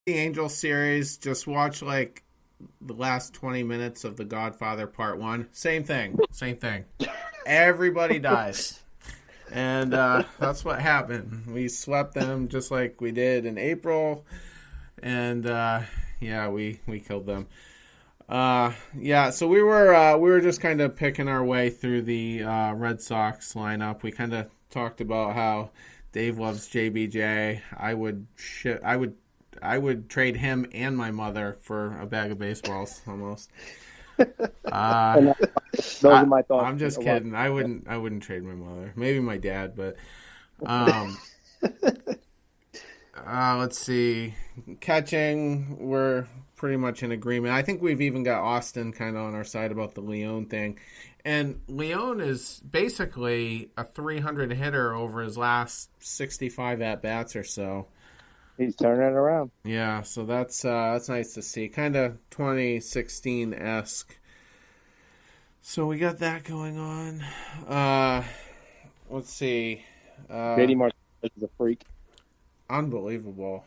The Angel series, just watch like the last 20 minutes of The Godfather Part 1. Same thing. Same thing. Everybody dies. And that's what happened. We swept them just like we did in April. And yeah, we killed them. Yeah, so we were just kind of picking our way through the Red Sox lineup. We kind of talked about how Dave loves JBJ. I would trade him and my mother for a bag of baseballs almost. Those are my thoughts. I'm just kidding. I wouldn't trade my mother. Maybe my dad, but let's see. Catching, we're pretty much in agreement. I think we've even got Austin kind of on our side about the Leone thing. And Leone is basically a 300 hitter over his last 65 at bats or so. He's turning it around. Yeah, so that's nice to see. Kind of 2016-esque. So we got that going on. Let's see. JD Martinez is a freak. Unbelievable.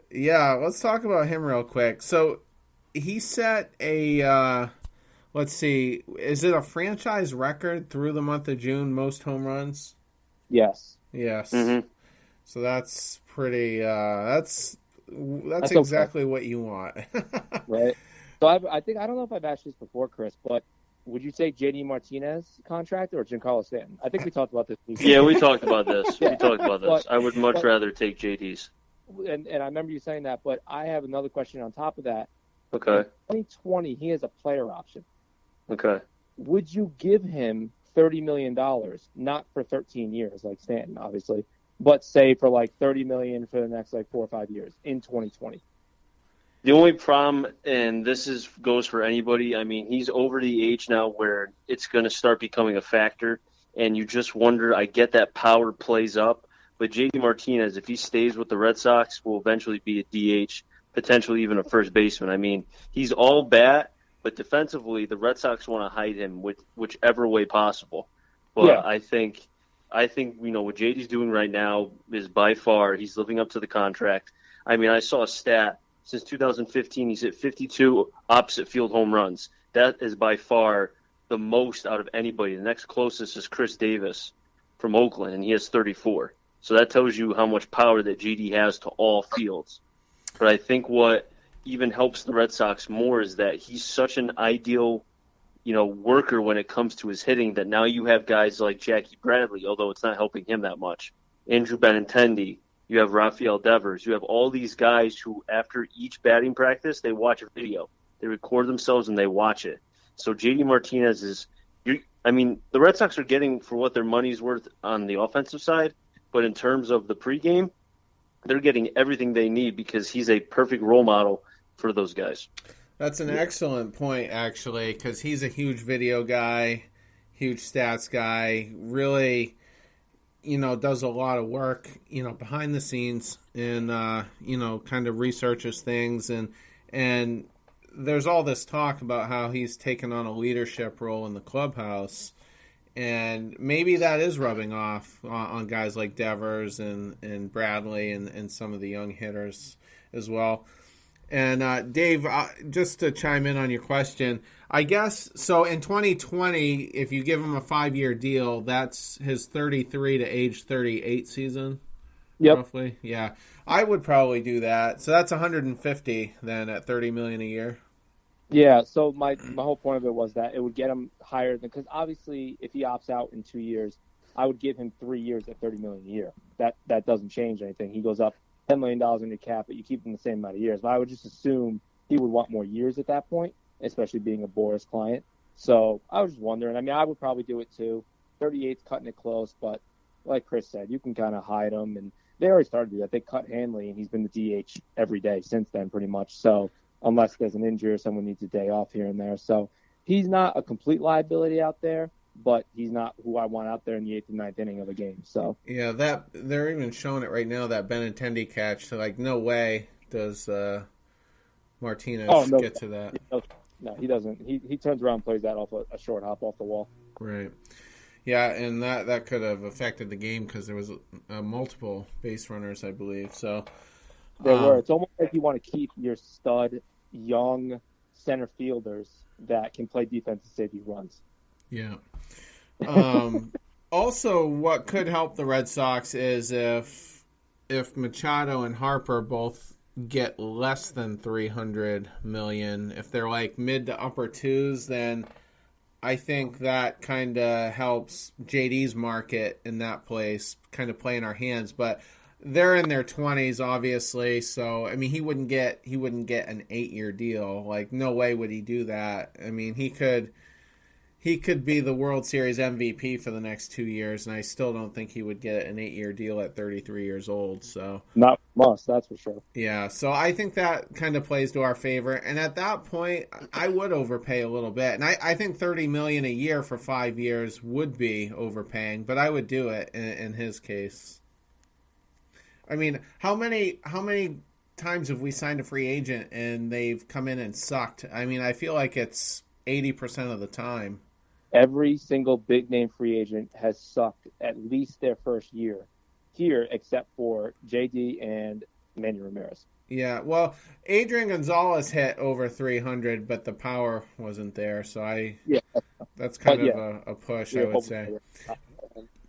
Yeah, let's talk about him real quick. So he set a, let's see, is it a franchise record through the month of June, most home runs? Yes. Yes. Mm-hmm. So that's pretty, that's exactly what you want. Right. So I think, I don't know if I've asked this before, Chris, but would you take JD Martinez contract or Giancarlo Stanton? I think we talked about this. Yeah, we talked about this. Yeah. We talked about this. I would much rather take JD's. And I remember you saying that, but I have another question on top of that. Okay. In 2020, he has a player option. Okay. Would you give him $30 million, not for 13 years like Stanton, obviously, but say for like $30 million for the next like 4 or 5 years in 2020? The only problem, and goes for anybody, I mean, he's over the age now where it's going to start becoming a factor, and you just wonder, I get that power plays up, but JD Martinez, if he stays with the Red Sox, will eventually be a DH, potentially even a first baseman. I mean, he's all bat, but defensively, the Red Sox want to hide him with whichever way possible. But Yeah. I think what JD's doing right now is by far, he's living up to the contract. I mean, I saw a stat. Since 2015, he's hit 52 opposite field home runs. That is by far the most out of anybody. The next closest is Chris Davis from Oakland, and he has 34. So that tells you how much power that JD has to all fields. But I think what even helps the Red Sox more is that he's such an ideal, worker when it comes to his hitting that now you have guys like Jackie Bradley, although it's not helping him that much. Andrew Benintendi. You have Rafael Devers. You have all these guys who, after each batting practice, they watch a video. They record themselves and they watch it. So JD Martinez the Red Sox are getting for what their money's worth on the offensive side, but in terms of the pregame, they're getting everything they need because he's a perfect role model for those guys. That's an excellent point, actually, because he's a huge video guy, huge stats guy, really, does a lot of work, behind the scenes and, kind of researches things. And there's all this talk about how he's taken on a leadership role in the clubhouse. And maybe that is rubbing off on guys like Devers and Bradley and some of the young hitters as well. And Dave, just to chime in on your question, I guess, so in 2020, if you give him a 5-year deal, that's his 33 to age 38 season, Yep. roughly. Yeah, I would probably do that. So that's 150 then at $30 million a year. Yeah, so my whole point of it was that it would get him higher because obviously if he opts out in 2 years, I would give him 3 years at $30 million a year. That doesn't change anything. He goes up $10 million in your cap, but you keep him the same amount of years. But I would just assume he would want more years at that point, especially being a Boris client. So I was just wondering. I mean, I would probably do it too. 38's cutting it close, but like Chris said, you can kind of hide him. And they already started to do that. They cut Hanley, and he's been the DH every day since then pretty much. So unless there's an injury or someone needs a day off here and there. So he's not a complete liability out there, but he's not who I want out there in the 8th and 9th inning of a game. So yeah, that they're even showing it right now, that Benintendi catch. So like, no way does Martinez get to that. No, he doesn't. He turns around and plays that off a short hop off the wall. Right. Yeah, and that could have affected the game because there was multiple base runners, I believe. So There were. It's almost like you want to keep your stud, young center fielders that can play defense and save you runs. Yeah. Also, what could help the Red Sox is if Machado and Harper both get less than $300 million. If they're like mid to upper twos, then I think that kind of helps JD's market in that place kind of play in our hands. But they're in their 20s, obviously. So I mean, he wouldn't get an 8-year deal. Like, no way would he do that. I mean, he could be the World Series MVP for the next 2 years, and I still don't think he would get an 8-year deal at 33 years old. So not must, that's for sure. Yeah, so I think that kind of plays to our favor. And at that point, I would overpay a little bit. And I think $30 million a year for 5 years would be overpaying, but I would do it in his case. I mean, how many times have we signed a free agent and they've come in and sucked? I mean, I feel like it's 80% of the time. Every single big-name free agent has sucked at least their first year here, except for JD and Manny Ramirez. Yeah, well, Adrian Gonzalez hit over 300, but the power wasn't there, so that's kind of a push, I would say.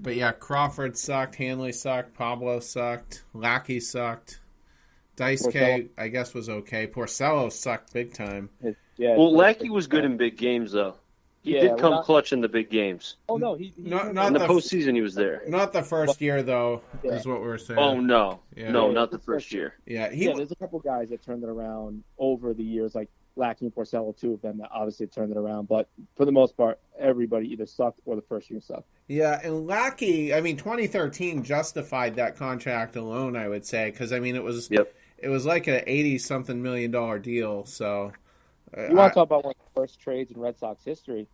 But yeah, Crawford sucked, Hanley sucked, Pablo sucked, Lackey sucked, Dice K, I guess, was okay. Porcello sucked big time. Well, Lackey was good in big games, though. He did come clutch in the big games. Oh, no. In the postseason, he was there. Not the first year, though, is what we're saying. Oh, no. Yeah. No, not the first year. Yeah, there's a couple guys that turned it around over the years, like Lackey and Porcello, two of them that obviously turned it around. But for the most part, everybody either sucked or the first year sucked. Yeah, and Lackey, I mean, 2013 justified that contract alone, I would say, because, I mean, it was like an $80-something million deal, so... You want to talk about one of the first trades in Red Sox history?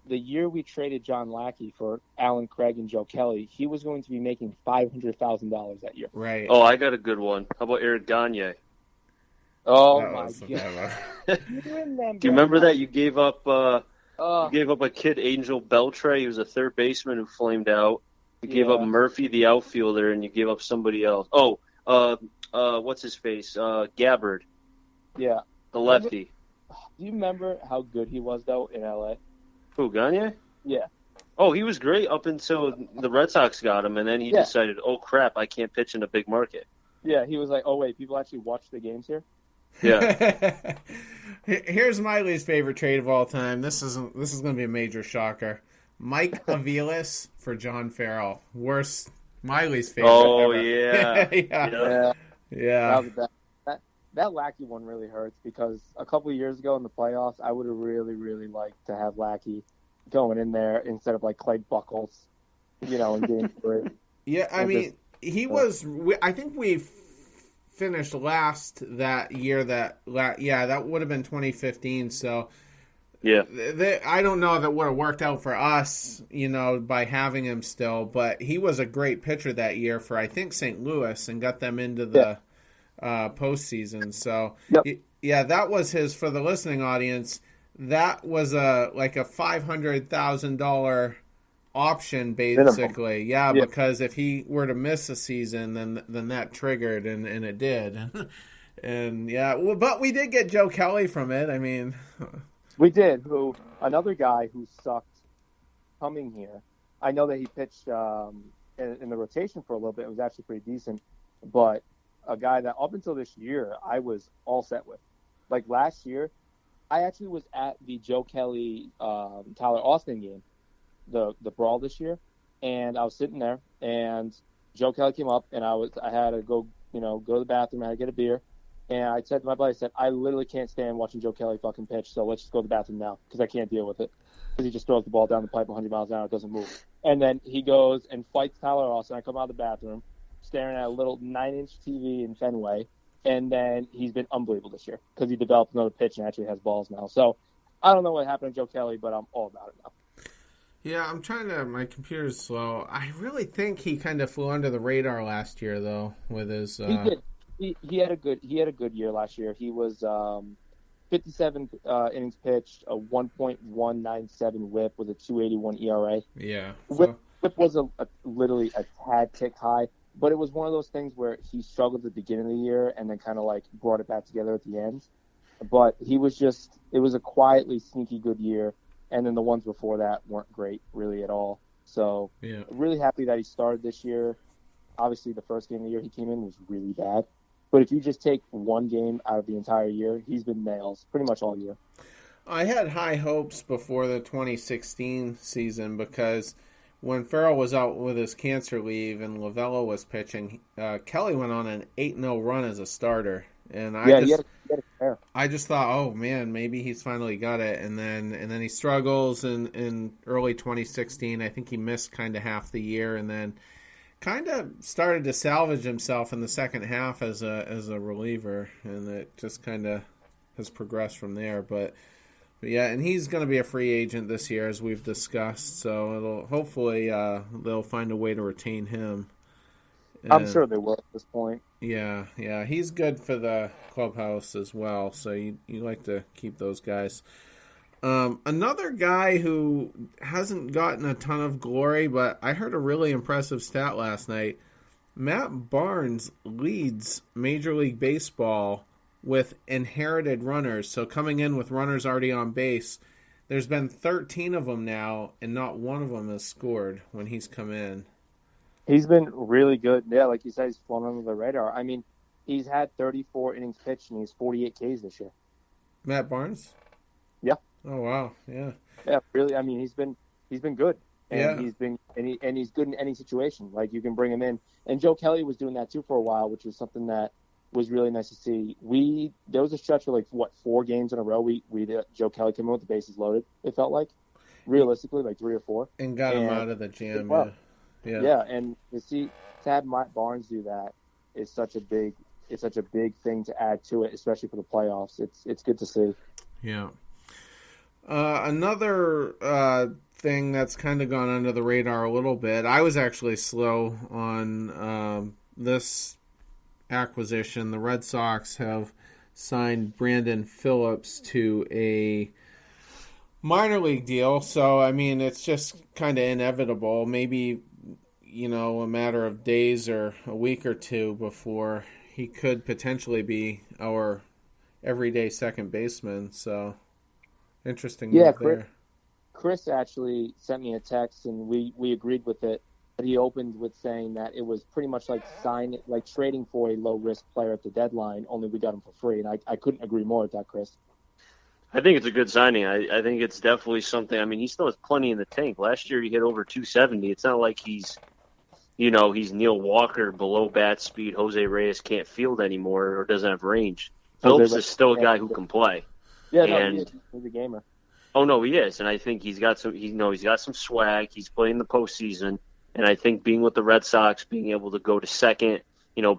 The year we traded John Lackey for Alan Craig and Joe Kelly, he was going to be making $500,000 that year. Right. Oh, I got a good one. How about Eric Gagne? Oh, my God. Do you remember that? You gave up a kid, Angel Beltre. He was a third baseman who flamed out. You gave up Murphy, the outfielder, and you gave up somebody else. Oh, what's his face? Gabbard. Yeah. The lefty. Do you remember how good he was, though, in L.A.? Who, Gagne? Yeah. Oh, he was great up until the Red Sox got him, and then he decided, oh, crap, I can't pitch in a big market. Yeah, he was like, oh, wait, people actually watch the games here? Yeah. Here's my least favorite trade of all time. This is going to be a major shocker. Mike Aviles for John Farrell. My least favorite ever. Yeah. That Lackey one really hurts because a couple of years ago in the playoffs, I would have really, really liked to have Lackey going in there instead of like Clay Buchholz, in game 3. Yeah, I mean, I think we finished last that year. That would have been 2015. So yeah, I don't know if it would have worked out for us, by having him still. But he was a great pitcher that year for I think St. Louis and got them into the postseason. So that was his, for the listening audience, that was a $500,000 option basically. Yeah, because if he were to miss a season, then that triggered and it did. And but we did get Joe Kelly from it. I mean, we did. Another guy who sucked coming here. I know that he pitched in the rotation for a little bit. It was actually pretty decent, but a guy that up until this year I was all set with. Like last year, I actually was at the Joe Kelly Tyler Austin game, the brawl this year, and I was sitting there, and Joe Kelly came up, and I had to go to the bathroom, I had to get a beer, and I said to my buddy, I literally can't stand watching Joe Kelly fucking pitch, so let's just go to the bathroom now because I can't deal with it. Because he just throws the ball down the pipe 100 miles an hour, it doesn't move. And then he goes and fights Tyler Austin. I come out of the bathroom, staring at a little 9-inch TV in Fenway, and then he's been unbelievable this year because he developed another pitch and actually has balls now. So I don't know what happened to Joe Kelly, but I'm all about it now. Yeah, I'm trying to. My computer's slow. I really think he kind of flew under the radar last year, though, with his. He did. He had a good year last year. He was 57 innings pitched, a 1.197 WHIP with a 2.81 ERA. Yeah. WHIP was literally a tad tick high, but it was one of those things where he struggled at the beginning of the year and then kind of like brought it back together at the end. But it was a quietly sneaky good year. And then the ones before that weren't great really at all. So really happy that he started this year. Obviously the first game of the year he came in was really bad. But if you just take one game out of the entire year, he's been nails pretty much all year. I had high hopes before the 2016 season because when Farrell was out with his cancer leave and Lovullo was pitching, Kelly went on an 8-0 run as a starter. And I just thought, oh man, maybe he's finally got it. And then he struggles in early 2016. I think he missed kind of half the year, and then kind of started to salvage himself in the second half as a reliever, and it just kind of has progressed from there. But yeah, and he's going to be a free agent this year, as we've discussed. So it'll hopefully they'll find a way to retain him. I'm sure they will at this point. Yeah, he's good for the clubhouse as well. So you like to keep those guys. Another guy who hasn't gotten a ton of glory, but I heard a really impressive stat last night. Matt Barnes leads Major League Baseball with inherited runners. So coming in with runners already on base, there's been 13 of them now, and not one of them has scored when he's come in. He's been really good. Yeah, like you said, he's flown under the radar. I mean, he's had 34 innings pitched, and he's 48 Ks this year. Matt Barnes? Yeah. Oh wow, yeah. Yeah, really. I mean, he's been good, and yeah. he's good in any situation. Like you can bring him in, and Joe Kelly was doing that too for a while, which was something that was really nice to see. There was a stretch of 4 games in a row. Joe Kelly came in with the bases loaded. It felt like, realistically, like 3 or 4, and got him out of the jam. Well. Yeah, and to have Matt Barnes do that is such a big thing to add to it, especially for the playoffs. It's good to see. Yeah. Another thing that's kind of gone under the radar a little bit. I was actually slow on this acquisition. The Red Sox have signed Brandon Phillips to a minor league deal. So, I mean, it's just kind of inevitable. Maybe, a matter of days or a week or two before he could potentially be our everyday second baseman. So, interesting move there. Chris actually sent me a text, and we agreed with it. But he opened with saying that it was pretty much like trading for a low-risk player at the deadline, only we got him for free. And I couldn't agree more with that, Chris. I think it's a good signing. I think it's definitely something. I mean, he still has plenty in the tank. Last year he hit over 270. It's not like he's Neil Walker below bat speed. Jose Reyes can't field anymore or doesn't have range. Phillips is still a guy who can play. Yeah, he's a gamer. Oh no, he is, and I think he's got some swag. He's playing the postseason, and I think being with the Red Sox, being able to go to second,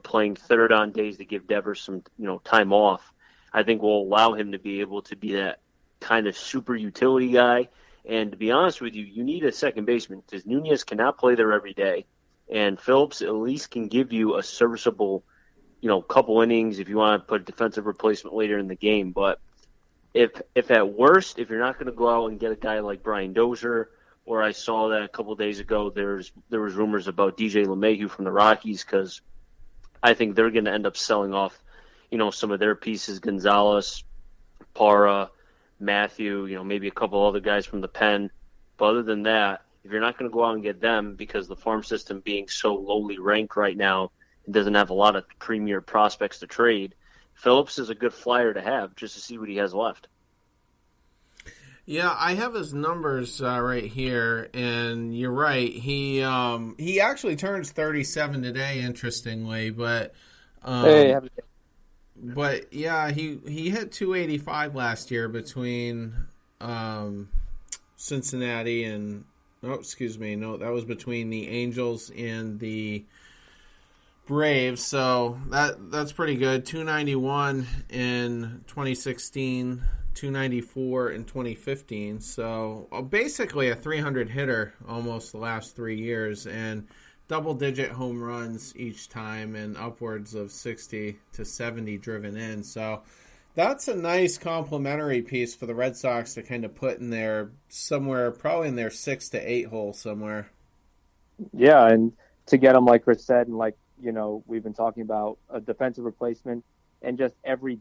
playing third on days to give Devers some time off, I think will allow him to be able to be that kind of super utility guy. And to be honest with you, you need a second baseman because Nunez cannot play there every day. And Phillips at least can give you a serviceable, couple innings if you want to put a defensive replacement later in the game. But if at worst, if you're not going to go out and get a guy like Brian Dozier, or I saw that a couple of days ago, there was rumors about DJ LeMahieu from the Rockies because I think they're going to end up selling off, some of their pieces, Gonzalez, Parra, Matthew, maybe a couple other guys from the pen. But other than that, if you're not going to go out and get them because the farm system being so lowly ranked right now and doesn't have a lot of premier prospects to trade, Phillips is a good flyer to have just to see what he has left. Yeah, I have his numbers right here, and you're right. He actually turns 37 today, interestingly, but but yeah, he hit 285 last year between Cincinnati and that was between the Angels and the Braves. So that's pretty good. 291 in 2016, 294 in 2015. So basically a 300 hitter almost the last 3 years, and double-digit home runs each time and upwards of 60 to 70 driven in. So that's a nice complementary piece for the Red Sox to kind of put in there somewhere, probably in their 6 to 8 hole somewhere. Yeah, and to get them, like Chris said, and like we've been talking about a defensive replacement, and just every